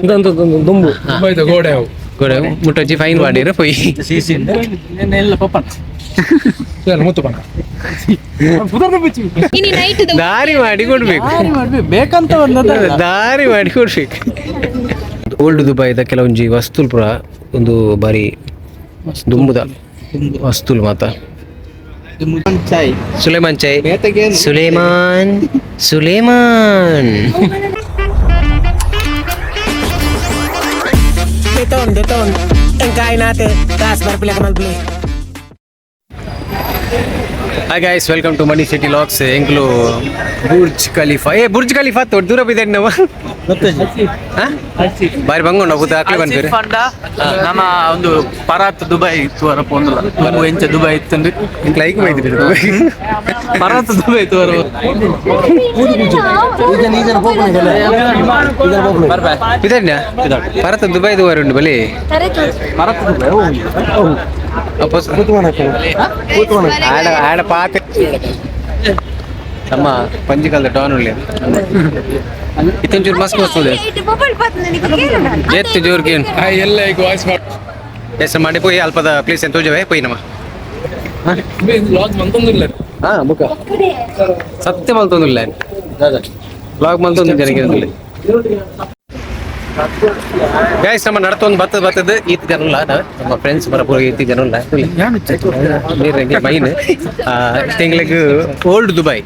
ಇದಂತ ದುಂಬು ಗೋಡೆ ಗೋಡೆ ಮುಟ್ಟೊಚ್ಚಿ ಫೈನ್ ಮಾಡಿರ ಪೊಯ್ ದಾರಿ ಮಾಡಿ ಕೊಡ್ಬೇಕು ಬೇಕಂತ ದಾರಿ ಮಾಡಿ ಕೊಡ್ಬೇಕು. ಓಲ್ಡ್ ದುಬೈದ ಕೆಲವೊಂಜಿ ವಸ್ತುಲ್ ಪುರ ಒಂದು ಬಾರಿ ದುಂಬುದ ವಸ್ತುಲ್ ಮಾತ ಸುಲೇಮಾನ್ ಚಾಯ್ Sulaiman Sulaiman Deton engkai nate gas berpilih kemal beli. Hi guys, welcome to Manishshettyvlog. Englo Burj Khalifa. Burj Khalifa to dura bidenne nawa. Bari bangon nabu ta akle bantere. Fanda nama ondu Parat Dubai tuara pondula. Namu enche Dubai ittende. Inka like maidiri Dubai. Parat Dubai tuara. Ijan pokone gele. Ijan pokone. Barba. Bidenne? Parat Dubai tuara undu bale. Parat Dubai. Oh. Apa kutuana ko? Kutuana. Ada paate. Sama panjikal down ulle. Itin jur mas kostude. Jet jur kin. Ai ella ek voice ma. Esa madi poi alpada place ento jave poi nama. Ha? Me vlog mantondulla. Ha muka. Satya maltondulla. Vlog maltondu jarigirilla. Guys ನಮ್ಮ ನಡ್ತೊಂದು ಬರ್ತದೆ ಈತ ಜನಲ್ಲ ನಮ್ಮ friends ಬರಪುರ ಈತ ಜನಲ್ಲ ನೀರಿಗೆ main ತಿಂಗಳಿಗೆ old Dubai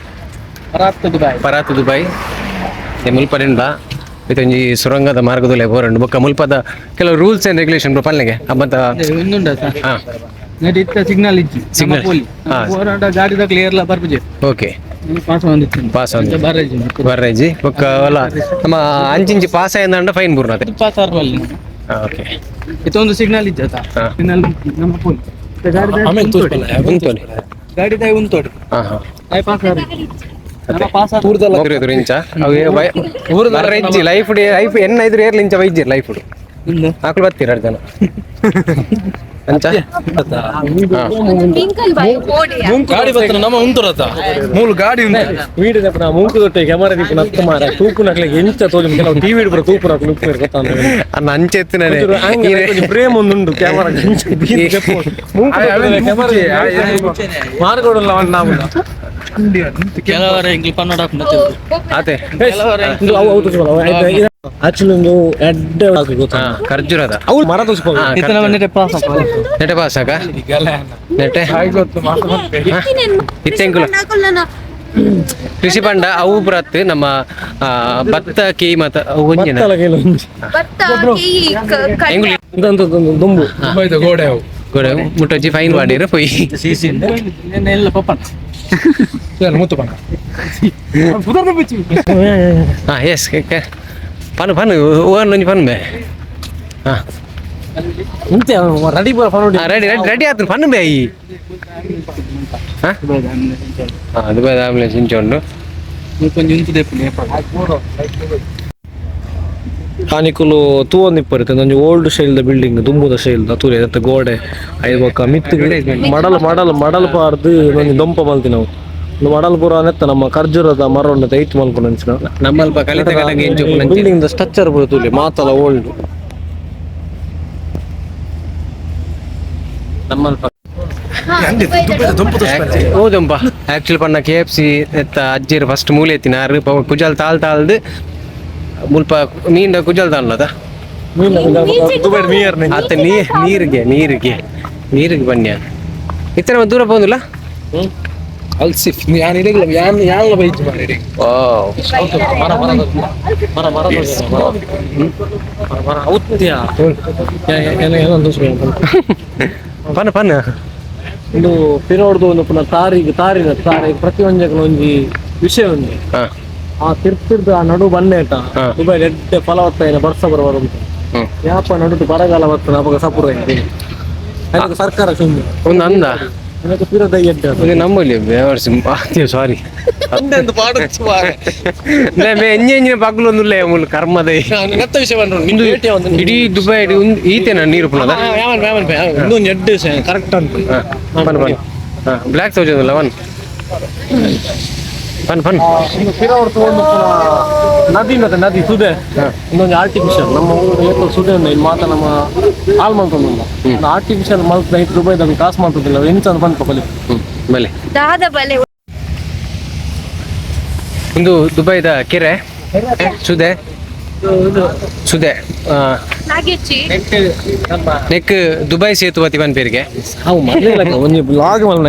ಪರಾತ್ Dubai ಮುಲ್ಪದಿಂದ ಇದೊಂದು ಸುರಂಗದ ಮಾರ್ಗದಲ್ಲಿ ಬೋರಂಡು ಬೊಕ್ಕ ಮುಲ್ಪದ ಕೆಲವು ರೂಲ್ಸ್ ಅಂಡ್ ರೆಗ್ಯುಲೇಷನ್ ಪಲ್ಲೆಗೆ ಹಬ್ಬದ ಸಿಗ್ನಲ್ ಗಾಡಿ ಕ್ಲಿಯರ್ ಬರ್ಪುಜೆ ಓಕೆ ಪಾಸ್ ಬರ್ರೇಜಿ ಬೊಕ್ಕ ಅಲ್ಲ ನಮ್ಮ ಅಂಚಿಂಚಿ ಪಾಸ್ ಆಯ್ದಂಡ ಫೈನ್ ಬೂರ್ನತೆ ಓಕೆ ಇದೊಂದು ಸಿಗ್ನಲ್ ಇಜ್ಜತ ಸಿಗ್ನಲ್ ನಮ್ಮ ಪೋಲ್ ಗಾಡಿ ದೈ ಉಂತೋಡಿ ಐ ಪಾಸ್ ಪಾಸ್ ಪೂರ್ದಲ್ಲ ಹೋಗ್ರಿದ್ರು ಇಂಚ ಬರ್ರೇಜಿ ಲೈಫ್ ಎನ್ನ ಇದ್ರು ಏರ್ಲಿ ಇಂಚ ವೈಜ್ಜಿ ಲೈಫ್ ಆಕಳು ಬರ್ತೀರ ಜನ ಗಾಡಿ ಬರ್ತಾನೆ ನಮ್ಮ ಉಂಟುರತ ಮೂಲ ಗಾಡಿ ವೀಡಿಯೋ ದಪ್ಪನ ಮೂಕು ದೊಟ್ಟೆ ಕ್ಯಾಮರಾ ದೀಪ ನತ್ತ ಮಾರ ತೂಪು ನಕ್ಲಿಗೆ ಎಂಚ ತೋಜು ಕೆಲವು ಟಿವಿ ಇಡ್ಬರ ತೂಪು ನಕ್ಲು ನುಪ್ಪು ಗೊತ್ತಾನೆ ಅನ್ನ ಅಂಚೆ ಎತ್ತಿನ ಫ್ರೇಮ್ ಒಂದುಂಡು ಕ್ಯಾಮರಾ ಮಾರ್ಗೋಡಲ್ಲ ನಾವು ಕೆಲವರ ಇಂಗ್ಲಿಷ್ ಕನ್ನಡ ಅದೇ ಆಕ್ಚುಲಿ ಒಂದು ಎಡ್ಡೆ ಗೊತ್ತಾ ಖರ್ಜೂರದ ಅವ್ರು ಮರ ತೋರಿಸ್ಬೋದು ನೆಟೆ ಪಾಸ್ ಆಗ ನೆಟೆ ಇತ್ತೆಂಗುಲ ಕೃಷಿ ಪಂಡ ಅವು ಬರತ್ತೆ ನಮ್ಮ ಭತ್ತ ಕೇ ಮತ ಇದಂತ ದುಂಬು ಗೋಡೆ ಗೋಡೆ ಮುಟ್ಟೊಚ್ಚಿ ಫೈನ್ ಮಾಡಿರ ಪೊಯ್ ಹಾ ಎಸ್ ಪನು ಪನು ಓನೊಂಜಿ ಪನು ಬೇ ಹಾ ಇಂತೆ ರೆಡಿ ರೆಡಿ ರೆಡಿ ಆಯ್ತು ಪನು ಬೇ ಈ ಹಾ ದುಬೈ ಆಂಬುಲೆನ್ಸ್ ಇಂಚ ಉಂಡು ಆನಿಕುಲು ತೂವೊಂದಿಪ್ಪರುತ್ತೆ ಒಂಜಿ ಓಲ್ಡ್ ಸ್ಟೈಲ್ದ ಬಿಲ್ಡಿಂಗ್ ದುಂಬುದ ಸ್ಟೈಲ್ದ ತೂರೆ ಅದತ್ತ ಗೋಡೆ ಐವಕ್ಕ ಮಿತ್ತು ಮಡಲ್ ಪಾರ್ದು ಒಂಜಿ ದೊಂಪ ಮಲ್ತಿ ನಾವು ಮಡಲ್ ಪೂರ ನೆತ್ತ ನಮ್ಮ ಖರ್ಜೂರದ ಮರ ಉಂಡತ ಐತ್ ಮಲ್ಕೊಂಡು ಅಂಚಿನ ನಮ್ಮಲ್ಪ ಕಲಿತ ಬಿಲ್ಡಿಂಗ್ ಸ್ಟ್ರಕ್ಚರ್ ಪೂರ ತೂಲೆ ಮಾತಲ ಓಲ್ಡ್ ನಮ್ಮಲ್ಪ ಹೌದಪ್ಪ ಆಕ್ಚುಲಿ ಪಣ್ಣ KFC ಎತ್ತ ಅಜ್ಜಿರು ಫಸ್ಟ್ ಮೂಲೆ ಎತ್ತಿನಾರು ಕುಜಲ್ ತಾಳ್ದು ಮುಲ್ಪ ಮೀಂಡ ಕುಜಲ್ ತಾಳ್ಲದ ಅತ್ತ ನೀರಿಗೆ ಬನ್ನಿ ಇತರ ದೂರ ಬಂದಿಲ್ಲ ಅಲ್ಸಿಫ್ ಯಾನ್ ಇರಗಿಲ್ಲ ಯಾನ್ ಬೈಜ್ ಮಾಡಿ ವಾವ್ ಮರ ಔತ್ಯ ಏನೊಂದು ಪನ್ನ ಒಂದು ಪಿರೋಡ್ದು ಒಂದು ಪುನಃ ತಾರಿನ ಪ್ರತಿಯೊಂದಕ್ಕೆ ಒಂಜಿ ವಿಷಯ ಉಂಟು ಆ ತಿರ್ತಿರ್ದು ಆ ನಡು ಬನ್ನೇಟ ದುಬೈ ಎಡ್ಡೆ ಫಲವತ್ತಾಯಿನ ಬರ್ಸ ಬರುವರು ಯಾಪ ನಡುದು ಬರಗಾಲ ಬರ್ತದೆ ಅವಾಗ ಸಪುರ ಸರ್ಕಾರ ಒಂದು ಅಂದ ನಮ್ಮಲ್ಲಿ ಸಾರಿ ಎಂಜಿನ ಪಕ್ಕಲೊಂದು ಕರ್ಮದ ಇಡೀ ದುಬೈ ಈತೇನ ನೀರು ಪುನಃ ಕರೆಕ್ಟ್ ಅಂತ ಬ್ಲ್ಯಾಕ್ ತೌಸಂಡ್ 11 ಒಂದು ಪಿರೋಡ್ ತಗೊಂಡು ನದಿ ಮತ್ತೆ ನದಿ ಸುದೆ ಇನ್ನೊಂದು ಆರ್ಟಿಫಿಷಿಯಲ್ ನಮ್ಮ ಊರು ಏಕೋ ಸುದೆ ಉಂಟು ಇಲ್ಲಿ ಮಾತ್ರ ನಮ್ಮ ಹಾಲ್ ಮಾಡ್ಕೊಂಡುಲ್ಲ ಆರ್ಟಿಫಿಷಿಯಲ್ ಮಲ್ತ ಐದು ರೂಪಾಯಿದಾಗ ಕಾಸು ಮಾಡ್ತಿದ್ದಿಲ್ಲ ಎಂಚ ಅಂತ ಬಂದು ಬಲಿ ಬಲೆ ಒಂದು ದುಬೈದ ಕೆರೆ ಸುದೆ ಸುದೆ ನೆಕ್ ದುಬೈ ಸೇತುವತಿ ಬನ್ ಪೇರಿಗೆ ಒಂದು ಬ್ಲಾಗ್ ಮಲ್ಲ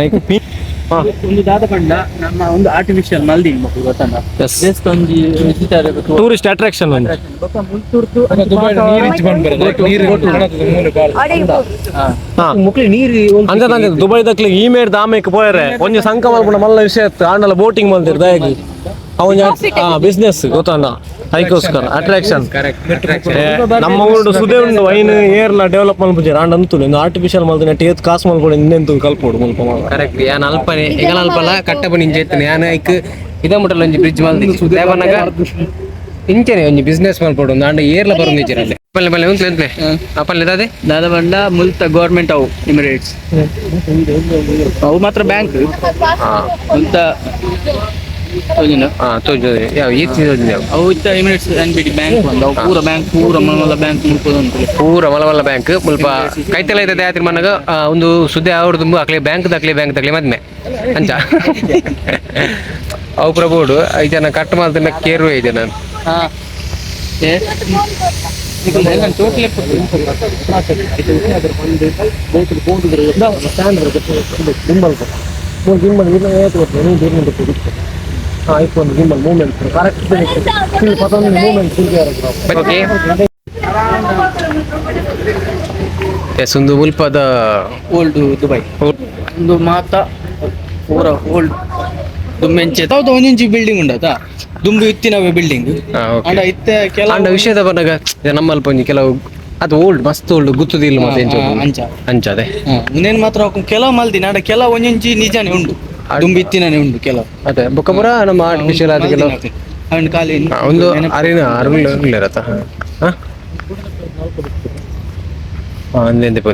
ಒಂದು ದಾದ ಪಂಡ ನಮ್ಮ ಒಂದು ಆರ್ಟಿಫಿಷಿಯಲ್ ಮಲ್ದಿ ಗೊತ್ತಲ್ಲ ಜಸ್ಟ್ ಒಂದು ಟೂರಿಸ್ಟ್ ಅಟ್ರಾಕ್ಷನ್ ಒಂದು ದುಬೈದಕ್ಲಿ ಈ ಮೇಡ್ ದಾಮಕ್ಕೆ ಪೋಯರೆ ಒಂಜಿ ಸಂಕ ಮಲ್ಪುಂಡ ಮಲ್ಲ ವಿಷಯ ಆಂಡಲ ಬೋಟಿಂಗ್ ಮಲ್ತಿರ್ ದಯಗಿ ಅವನ್ ಬಿಸ್ನೆಸ್ ಗೊತ್ತಣ್ಣ ಅದಕ್ಕೋಸ್ಕರ ಅಟ್ರಾಕ್ಷನ್ ನಮ್ಮ ಊರು ಸುದೇ ಉಂಡು ವೈನ್ ಏರ್ಲ ಡೆವಲಪ್ ಮಲ್ಪುಜಾರ ಆಂಡ ಅಂತೂ ಆರ್ಟಿಫಿಷಿಯಲ್ ಮಲ್ತು ನೆಟ್ ಏತ್ ಕಾಸು ಮಲ್ಕೊಂಡು ಇನ್ನೆಂತು ಕಲ್ಪೋಡು ಮುಲ್ಪ ಕರೆಕ್ಟ್ ಯಾನ್ ಅಲ್ಪನೆ ಈಗ ಅಲ್ಪಲ್ಲ ಕಟ್ಟಪ ನಿಂಜೆ ಎತ್ತನೆ ಯಾನ್ ಐಕ್ ಇದ ಮುಟ್ಟಲ್ಲ ಒಂಜಿ ಬ್ರಿಡ್ಜ್ ಮಲ್ದಿ ದೇವನಗ ಇಂಚನೆ ಒಂಜಿ ಬಿಸ್ನೆಸ್ ಮಲ್ಪೋಡು ಆಂಡ ಏರ್ಲ ಬರು ನಿಂಚರಲ್ಲಿ ಪಲ್ಲೆ ಪಲ್ಲೆ ಉಂತ್ಲೆ ಉಂತ್ಲೆ ಪಲ್ಲೆ ದಾದೆ ದಾದ ಪಂಡ ಮುಲ್ತ ಗೌರ್ಮೆಂಟ್ ಅವು ಇಮಿರೇಟ್ಸ್ ಅವು ಮಾತ್ರ ಬ್ಯಾಂಕ್ ಮುಲ್ತ ಅವು ಇತ್ತ ಇಮಿರೇಟ್ಸ್ ಎನ್ಬಿಡಿ ಬ್ಯಾಂಕ್ ಒಂದು ಅವು ಪೂರ ಬ್ಯಾಂಕ್ ಪೂರ ಮಲಮಲ್ಲ ಬ್ಯಾಂಕ್ ಮುಲ್ಪೋದು ಪೂರ ಮಲಮಲ್ಲ ಬ್ಯಾಂಕ್ ಮುಲ್ಪ ಕೈತೆಲ್ಲ ಇದ್ದದೆ ಆಯ್ತು ಮನಗ ಒಂದು ಸುದ್ದಿ ಅವ್ರದ್ದು ಅಕ್ಲೆ ಬ್ಯಾಂಕ್ ತಕ್ಲೆ ಮದ್ಮೆ ಅಂಚ ಅವು ಪ್ರಭುಡು 5 ಜನ ಕಟ್ ಮಾಡ್ತಾನೆ ಕೇರು 5 ಜನ ಮೂಮೆಂಟ್ ಒಂದು ಮುಲ್ಪದ ಓಲ್ಡ್ ದುಬೈ ಒಂದು ಮಾತ ಪೂರ ಓಲ್ಡ್ ದುಮ್ಮೆಂಚೆ ಒಂದಿಂಚಿ ಬಿಲ್ಡಿಂಗ್ ಉಂಡತ ದುಂಬು ಇತ್ತಿನವೇ ಬಿಲ್ಡಿಂಗ್ ಅಂಡ ಇತ್ತೆ ಕೆಲವು ವಿಷಯದ ಬಂದಾಗ ನಮ್ಮಲ್ಪ ಒಂಜಿ ಕೆಲವು ಅದು ಓಲ್ಡ್ ಮಸ್ತ್ ಓಲ್ಡ್ ಗುತ್ತುದಿಲ್ಲ ಮತ್ತೆ ಅಂಚದೆ ಇನ್ನೇನ್ ಮಾತ್ರ ಕೆಲವು ಮಲ್ದಿ ನಾಡ ಕೆಲವು ಒಂದಿಂಚಿ ನಿಜಾನೇ ಉಂಡು ದುಂಬು ಇತ್ತಿನೇ ಉಂಡು ಕೆಲವು ಅದೇ ಬೊಕ್ಕಪುರ ನಮ್ಮ ಆರ್ಟಿಫಿಷಿಯಲ್ ಆದ ಕೆಲವು ಅವನ ಕಾಲಿ ಒಂದು ಅರಿರತ್ತ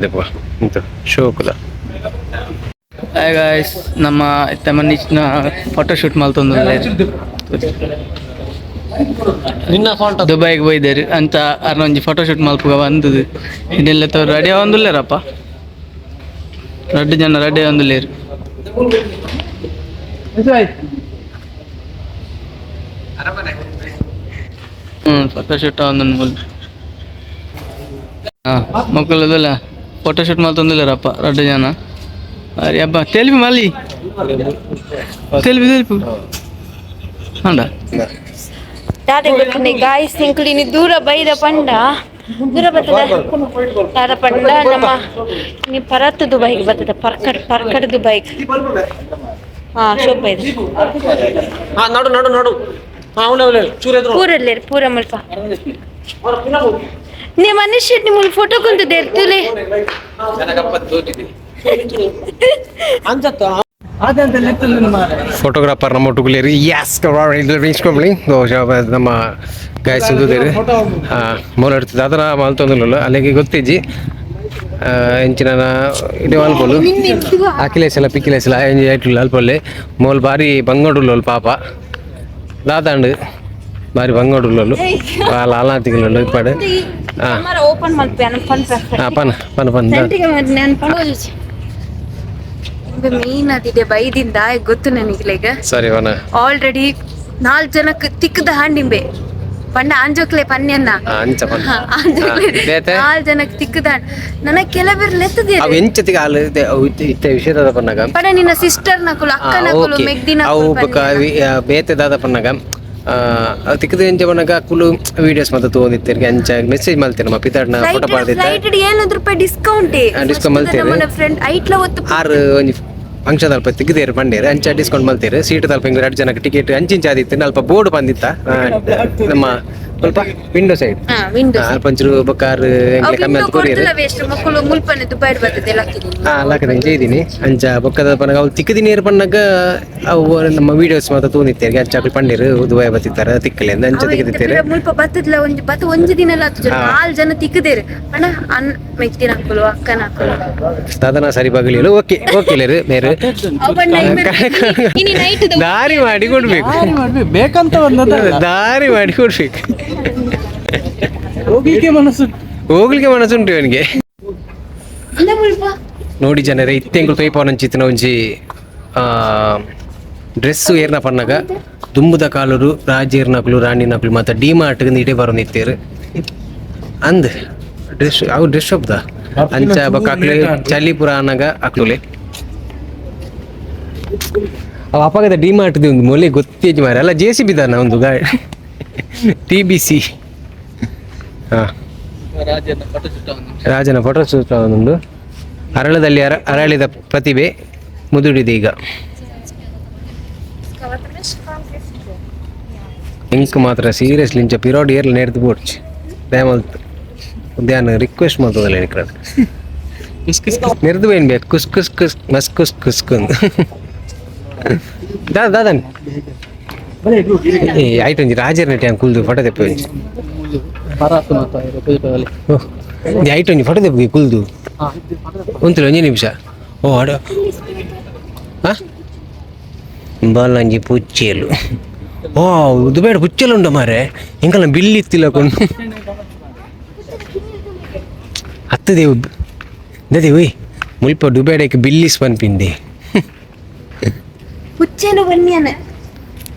ದೆಪ್ಪ ಇಂತು ಶೋಕುಲ ಹಾಯ್ ಗಾಯ್ಸ್ ನಮ್ಮ ಮನೀಶ್ನ ಫೋಟೋಶೂಟ್ ಮಲ್ತೊಂದು ದುಬೈಗೆ ಹೋಯ್ದಾರೆ ಅಂತ ಅರ್ನೊಂಜಿ ಫೋಟೋಶೂಟ್ ಮಲ್ಪುಗ ಬಂದದು ಇದೆಲ್ಲ ತವ್ರು ರೆಡಿ ಒಂದುಲ್ಲೇರಪ್ಪ 2 ಜನ ರೆಡಿ ಒಂದುಲ್ಲೇರು ಫೋಟೋಶೂಟ್ ಒಂದೊಂದು ಮಕ್ಕಳದಲ್ಲ ಫೋಟೋಶೂಟ್ ಮಲ್ತೊಂದಿಲ್ಲಾರಪ್ಪ 2 ಜನ ಅರೆ ಅಬ್ಬ ತೆಲ್ಪಿ ಮಲ್ಲಿ ತೆಲ್ಪಿ ಹಂಡ ದಾದೆ ಗೊತ್ತನೆ ಗಾಯ್ಸ್ ಇಂಕ್ಲಿನಿ ದೂರ ಬೈದ ಪಂಡ ದೂರ ಬರ್ತದ ದಾದ ಪಂಡ ನಮ್ಮ ನೀ ಪರತ್ ದುಬೈಗೆ ಬರ್ತದ ಪರ್ಕಡ್ ದುಬೈಗೆ ಶೋಪ ಇದೆ ನೋಡು ಪೂರಲ್ಲೇರು ಪೂರ ಮುಲ್ಪ ನೀ ಮನುಷ್ಯ ನಿಮ್ಮ ಫೋಟೋ ಕುಂತದೆ ಇರ್ತಲೇ ಫೋಟೋಗ್ರಾಫರ್ ನಮ್ಮ ಒಟ್ಟುಗುಲೇರಿ ಯಾಸ್ ಇಸ್ಕೊಂಬಳಿ ನಮ್ಮ ಗಾಯ ಸುಂದುದೇರಿ ಮೂಲ ಇಡ್ತಿದ್ದೆ ಅದನ್ನ ಮಲ್ತೊಂದಿಲ್ಲ ಅಲ್ಲಿಗೆ ಗೊತ್ತಿಜ್ಜಿ ಎಂಚಿನ ಇಡೀ ಅಲ್ಪೋಲು ಅಖಿಲೇಶಲ ಪಿಕ್ಕಿಲೇಸಲ ಎಂಜಿ ಐಟ್ಲು ಅಲ್ಪಲ್ಲಿ ಮೋಲ್ ಬಾರಿ ಬಂಗೋಡುಲ್ಲ ಪಾಪ ದಾದಾಂಡು ಬಾರಿ ಬಂಗೋಡುಲ್ಲ వాళ్ళ అలా ఇప్పాడు ఓపెన్ మల్పాను పన్ పన్ పన్ నేను పడవచ్చు ಮೀನ್ ಅದಿದೆ ಬೈದಿಂದ ಗೊತ್ತು ನನಗೆ ಸರಿ ವನ ಆಲ್ರೆಡಿ 4 ಜನಕ್ಕೆ ತಿಕ್ಕದ ಹಾಂಡಿಂಬೆ ಪಂಡ ಆಂಜೋಕ್ಲೆ ಪನ್ಯನ್ನ ಅಂಚ ಪನ್ 4 ಜನಕ್ಕೆ ತಿಕ್ಕದ ನನಗೆ ಕೆಲವರು ಲೆತ್ತದೆ ಅವು ಎಂಚತಿಗ ಆಲು ಇತ್ತೆ ವಿಷಯದ ಪನ್ನಗ ಪಂಡ ನಿನ್ನ ಸಿಸ್ಟರ್ ನಕುಲು ಅಕ್ಕ ನಕುಲು ಮೆಗ್ದಿನ ಅವು ಬಕ ಬೇತೆ ದಾದ ಪನ್ನಗ ತಿಕ್ಕದ ಎಂಚ ಪನ್ನಗ ಕುಲು ವಿಡಿಯೋಸ್ ಮತ್ತೆ ತೋಂದಿತ್ತೇರ್ಗೆ ಅಂಚ ಮೆಸೇಜ್ ಮಲ್ತೇನೆ ನಮ್ಮ ಪಿತಾಡ್ನ ಫೋಟೋ ಪಾಡ್ದಿದ್ದ ರೈಟ್ 700 ರೂಪಾಯಿ ಡಿಸ್ಕೌಂಟ್ ಮಲ್ತೇನೆ ನನ್ನ ಫ್ರೆಂಡ್ ಐಟ್ಲ ಒತ್ತು 6 ಒಂಜಿ ಫಂಕ್ಷನ್ ಅಲ್ಪ ತಿಕ್ಕದೇರು ಬಂಡೇರು ಅಂಚ ಡಿಸ್ಕೌಂಟ್ ಮಲ್ತೇರು ಸೀಟ್ ತಲ್ಪ 2 ಜನಕ್ಕೆ ಟಿಕೆಟ್ ಅಂಚಿಂಚ ಆದಿತ್ತು ಅಲ್ಪ ಬೋರ್ಡ್ ಬಂದಿತ್ತ ನಮ್ಮ ಸ್ವಲ್ಪ ವಿಂಡೋ ಸೈಡ್ ವಿಂಡೋ ಅಲ್ಪಂಚೂರು ಬೊಕ್ಕಾರ್ ಎಂಕ್ಲೆ ಕಮ್ಮಿ ಅಂತ ಕೊರಿಯರ್ ವೇಸ್ಟ್ ಮಕ್ಕಳು ಮುಲ್ಪನೆ ದುಬೈ ಬರ್ತದೆ ಲಾಕದಂಚ ಇದ್ದೀನಿ ಅಂಚ ಬೊಕ್ಕದ ಪನಗ ಅವು ತಿಕ್ಕದಿ ನೀರು ಪಣ್ಣಗ ಅವು ನಮ್ಮ ವಿಡಿಯೋಸ್ ಮಾತ್ರ ತೂನಿತ್ತೇವೆ ಅಂಚಾಕಲ್ ಪಂಡಿರು ದುಬೈ ಬತ್ತಿತ್ತಾರ ತಿಕ್ಕಲೆ ಅಂತ ಅಂಚ ತಿಕ್ಕದಿತ್ತೇವೆ ಮುಲ್ಪ ಬತ್ತದ್ಲ ಒಂಜಿ ಬತ್ತ ಒಂಜಿ ದಿನ ಎಲ್ಲ ಆತು ನಾಲ್ ಜನ ತಿಕ್ಕದೇರು ಅಣ್ಣ ಅಣ್ಣ ಮೆಕ್ತಿನ ಹಾಕಲು ಅಕ್ಕನ ಹಾಕಲು ಸಾಧನ ಸರಿ ಬಗಲಿಲ್ಲ ಓಕೆ ಓಕೆ ಬೇರೆ ದಾರಿ ಮಾಡಿ ಕೊಡ್ಬೇಕು ಬೇಕಂತ ದಾರಿ ಮಾಡಿ ಕೊಡ್ಬೇಕು ಹೋಗ್ಲಿಕ್ಕೆ ಮನಸ್ಸುಂಟು ಅವನಿಗೆ ನೋಡಿ ಜನರೇ ಇತ್ತೆಂಗಳು ತೋಯ್ಪವನಂಚಿತ್ತಿನ ಒಂಜಿ ಡ್ರೆಸ್ಸು ಏರ್ನ ಪನ್ನಗ ದುಂಬುದ ಕಾಲುರು ರಾಜೇರ್ನಕ್ಲು ರಾಣಿನಕ್ಲು ಮತ್ತು ಡಿಮಾರ್ಟ್ ಇಡೇ ಬರೋನಿತ್ತೇರು ಅಂದ್ ಡ್ರೆಸ್ ಅವು ಡ್ರೆಸ್ ಶಾಪ್ದ ಅಂಚ ಬಕ್ಕಾಕ್ಲೆ ಚಲಿಪುರ ಅನ್ನಗ ಅಕ್ಲುಲೆ ಅವು ಅಪ್ಪಗದ ಡಿಮಾರ್ಟ್ದು ಒಂದು ಮೊಲೆ ಗೊತ್ತೇಜ್ ಮಾರಿ ಅಲ್ಲ JCB ದಾನ ಒಂದು ಗಾಡಿ TBC ಹಾಂ ರಾಜನ ಫೋಟೋ ಶೂಟ್ ಒಂದು ಅರಳದಲ್ಲಿ ಅರಳಿದ ಪ್ರತಿಭೆ ಮುದುಡಿದೆ ಈಗ ಇಂಕ್ ಮಾತ್ರ ಸೀರಿಯಸ್ಲಿ ಇಂಚ ಪಿರೋಡ್ ಏರ್ಲಿ ನೆಡ್ದು ಬೋಡ್ಚ್ ದಯಮಲ್ತು ಧ್ಯಾನ ರಿಕ್ವೆಸ್ಟ್ ಮಾಡ್ತದಲ್ಲ ನಿಕ್ರ ನೆರೆದು ಏನು ಬೇಕು ಕುಸ್ ಕುಸ್ ಕುಸ್ ಮಸ್ ಕುಸ್ ಕುಸ್ಕೊಂದು ದಾದನ್ ಆಯ್ತು ಒಂಜಿ ರಾಜರ ನಟಿ ಹಂಗೆ ಕುಲ್ದು ಫೋಟೋ ತೆಪ್ಪ ಆಯ್ತು ಒಂಜಿ ಫೋಟೋ ತೆಪ್ಪ ಕುಲ್ದು ಒಂತಿಲ್ಲ ಒಂಜಿ ನಿಮಿಷ ಓ ಅಡ ಬಾಲಂಜಿ ಪುಚ್ಚೇಲು ಓ ಇದು ಬೇಡ ಪುಚ್ಚೆಲು ಉಂಡ ಮಾರೆ ಎಂಕಲ್ಲ ಬಿಲ್ ಇತ್ತಿಲ್ಲ ಕೊಂಡು ಹತ್ತದೇವು ದದೇವು ಮುಲ್ಪ ಡುಬೇಡಕ್ಕೆ ಬಿಲ್ಲಿಸ್ ಪನ್ಪಿಂದೆ ಪುಚ್ಚೆಲು ಬನ್ನಿಯನೆ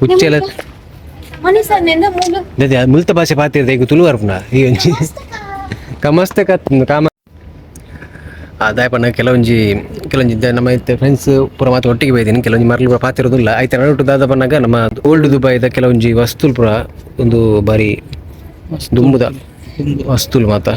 ಪುಚ್ಚೆಲ ಮನಿಸನ್ನೆಂದ ಮೂಲ ದದೆ ಮುಲ್ತ ಭಾಷೆ ಪಾತಿರ್ದೆ ಈಗ ತುಳು ಅರ್ಪಣ ಈ ಒಂಜಿ ಕಮಸ್ತ ಕತ್ ಕಾಮ ದಾಯಪಣ್ಣ ಕೆಲವೊಂಜಿ ನಮ್ಮ ಫ್ರೆಂಡ್ಸ್ ಪೂರ ಮಾತು ಒಟ್ಟಿಗೆ ಬೈದೀನಿ ಕೆಲವೊಂಜಿ ಮರಳು ಪೂರ ಪಾತಿರೋದಿಲ್ಲ ಆಯ್ತು ನಡುಟು ದಾದ ಪನ್ನಾಗ ನಮ್ಮ ಓಲ್ಡ್ ದುಬೈದ ಕೆಲವೊಂಜಿ ವಸ್ತುಲು ಪೂರ ಒಂದು ಬಾರಿ ದುಂಬುದ ವಸ್ತುಲು ಮಾತ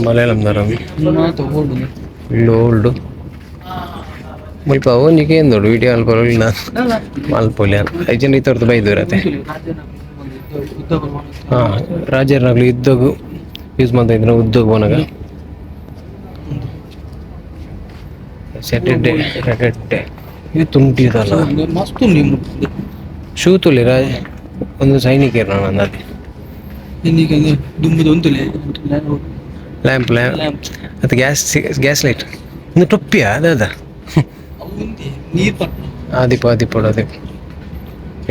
ಮಲಯಾಳಂ ಓಲ್ಡ್ ಮುಲ್ಪ ಅವನಿಗೆ ಏನು ನೋಡು ವಿಡಿಯೋ ಅಲ್ಪಲ್ಲ ಮಲ್ಪೊಲಿ ಐಜನ್ ಇತ್ತವ್ರದ್ದು ಬೈದೂರತ್ತೆ ಹಾಂ ರಾಜರ್ನಾಗ್ಲಿ ಇದ್ದೋಗು ಯೂಸ್ ಮಾಡ್ತಾ ಇದ್ರು ಉದ್ಯೋಗ ಹೋನಾಗ ಸೆಟೆಡ್ಡೆ ಇದು ತುಂಟಿ ಇದಲ್ಲ ಶೂ ತುಲಿ ರಾಜ ಒಂದು ಸೈನಿಕರು ನಾನು ಅಂದಾಗೆ ಲ್ಯಾಂಪ್ ಅದು ಗ್ಯಾಸ್ ಲೈಟ್ ಒಂದು ಟೊಪ್ಪಿಯಾ ಅದ ಆದಿಪ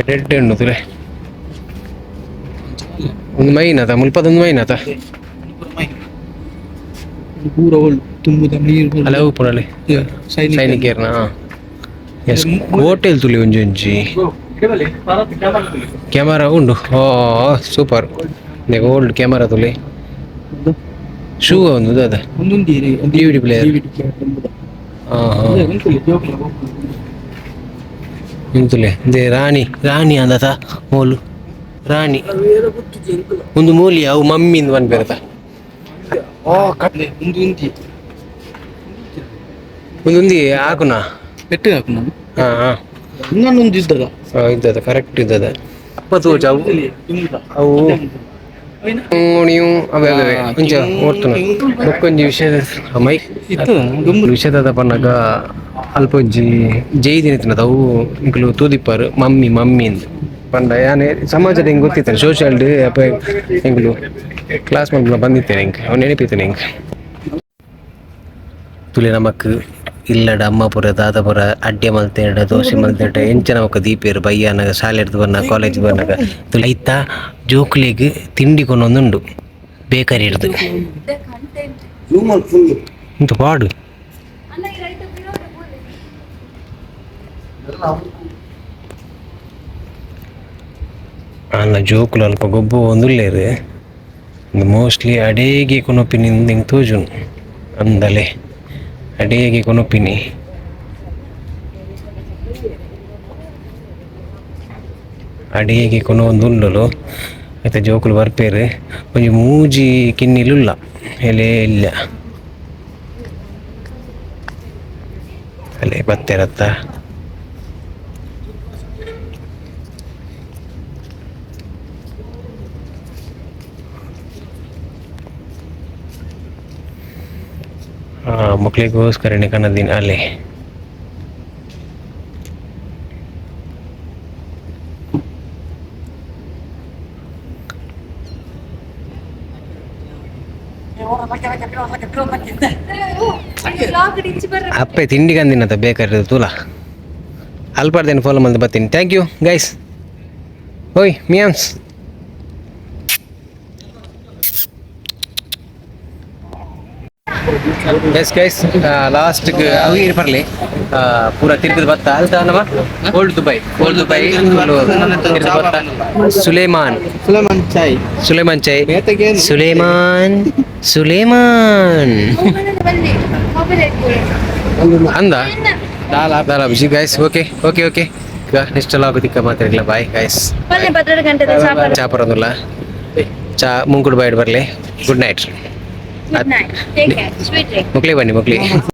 ಡೆಡ್ ಉಂಡು ತುಲೆ ಒಂದು ಮೈನ್ ಆತ ಮುಲ್ಪದೊಂದು ಮೈನ್ ಆತ ಹಲವು ಪುರಲ್ಲಿ ಸೈನಿಕರ್ನ ಎಸ್ ಹೋಟೆಲ್ ತುಲಿ ಒಂಜಿ ಕ್ಯಾಮರಾ ಉಂಡು ಓ ಸೂಪರ್ ಓಲ್ಡ್ ಕ್ಯಾಮರಾ ತುಲಿ ಶೂ ಒಂದು ಅದ DVD ಪ್ಲೇಯರ್ ಇಂತುಲೆ ದೇ ರಾಣಿ ಅಂದತ ಮೋಲು ರಾಣಿ ಒಂದು ಮೂಲಿ ಅವು ಮಮ್ಮಿಂದ ಬಂದ್ಬಿರತ ಒಂದೊಂದಿ ಹಾಕುನಾ ಪೆಟ್ಟಿಗೆ ಹಾಕು ನಾನು ಹಾಂ ಇನ್ನೊಂದು ಇದ್ದದ ಕರೆಕ್ಟ್ ಇದ್ದದ ಅಪ್ಪತ್ತು ಅವು ನೀವು ಅವೇ ಕೊಂಚ ಓಡ್ತಾನ ಬೊಕ್ಕೊಂಜಿ ವಿಷಯದ ಪನ್ನಗ ಅಲ್ಪ ಒಂಜಿ ಜೈದಿನ ಅವು ಇಂಕಲು ತೂದಿಪ್ಪಾರು ಮಮ್ಮಿ ಅಂತ ಪಂಡ ಯಾನೆ ಸಮಾಜದ ಹಿಂಗೆ ಗೊತ್ತಿತ್ತಾನೆ ಸೋಷಿಯಲ್ ಡೇ ಅಪ್ಪ ಎಂಗ್ಲು ಕ್ಲಾಸ್ ಮಕ್ಕಳು ಬಂದಿತ್ತೇನೆ ಹಿಂಗೆ ಅವ್ನು ನೆನಪಿತ್ತೇನೆ ಹಿಂಗೆ ತುಲೆ ನಮಕ್ ಇಲ್ಲಡ ಅಮ್ಮಪುರ ದಾದಪುರ ಅಡ್ಡೆ ಮಲ್ತೇಡ ದೋಸೆ ಮಲ್ತೇಡ ಎಂಚ ನಮಕ್ ದೀಪೇರು ಬಯ್ಯನಾಗ ಶಾಲೆ ಹಿಡ್ದು ಬನ್ನಾಗ ಕಾಲೇಜ್ ಬನ್ನಾಗ ತುಲೆ ಐತ ಜೋಕ್ಲಿಗೆ ತಿಂಡಿ ಕೊನೊಂದುಂಡು ಬೇಕರಿ ಹಿಡ್ದು ಇಂತ ಪಾಡು ಅಲ್ಲ ಜೋಕುಲು ಅಲ್ಪ ಗೊಬ್ಬು ಒಂದುಲ್ಲೇರು ಮೋಸ್ಟ್ಲಿ ಅಡೇಗೆ ಕೊನೊಪ್ಪಿನಿಂದ ಹಿಂಗೆ ತೋಜುನು ಅಂದಲೆ ಅಡೇಗೆ ಕೊನೊಪ್ಪಿನಿ ಅಡಿಗೆಗೆ ಕೊನೊ ಒಂದು ಉಂಡಲು ಆಯ್ತಾ ಜೋಕುಲು ಬರ್ಪೇರು ಒಂಜಿ ಮೂಜಿ ಕಿನ್ನಿಲುಲ್ಲ ಎಲೆ ಇಲ್ಲ ಅಲ್ಲೇ ಬತ್ತಿರತ್ತ ಮಕ್ಕಳಿಗೋಸ್ಕರ ಕನ್ನದಿನ ಅಲ್ಲಿ ಅಪ್ಪೆ ತಿಂಡಿ ಕಂದಿನತ್ತ ಬೇಕಾದ್ರೆ ತೂಲ ಅಲ್ಪಾಡ್ದೇನು ಫಾಲೋ ಮಾಡಿ ಬರ್ತೀನಿ. Thank you guys. ಓಯ್ ಮಿಯಾನ್ಸ್ ಎಸ್ ಗೈಸ್ ಲಾಸ್ಟ್ಗೆ ಅವೀರ್ ಬರಲಿ ಪೂರ ತಿರುಗಿದು ಬತ್ತ ಅಲ್ತ ನಮ್ಮ ಓಲ್ಡ್ ದುಬೈ ಸುಲೇಮಾನ್ ಅಂದ ದಾಲಾಬ್ಜಿ ಗೈಸ್. ಓಕೆ ಓಕೆ ಓಕೆ ಈಗ ನೆಕ್ಸ್ಟ್ ಆಗೋದಿಕ್ಕ ಮಾತಾಡಿಲ್ಲ. Bye guys. ಚಾಪರಲ್ಲ ಚಾ ಮುಂಕುಡು ಬಾಯ್ಡ್ ಬರಲಿ. Good night. ಮುಕ್ಲಿ ಬನ್ನಿ ಮುಕ್ಲಿ.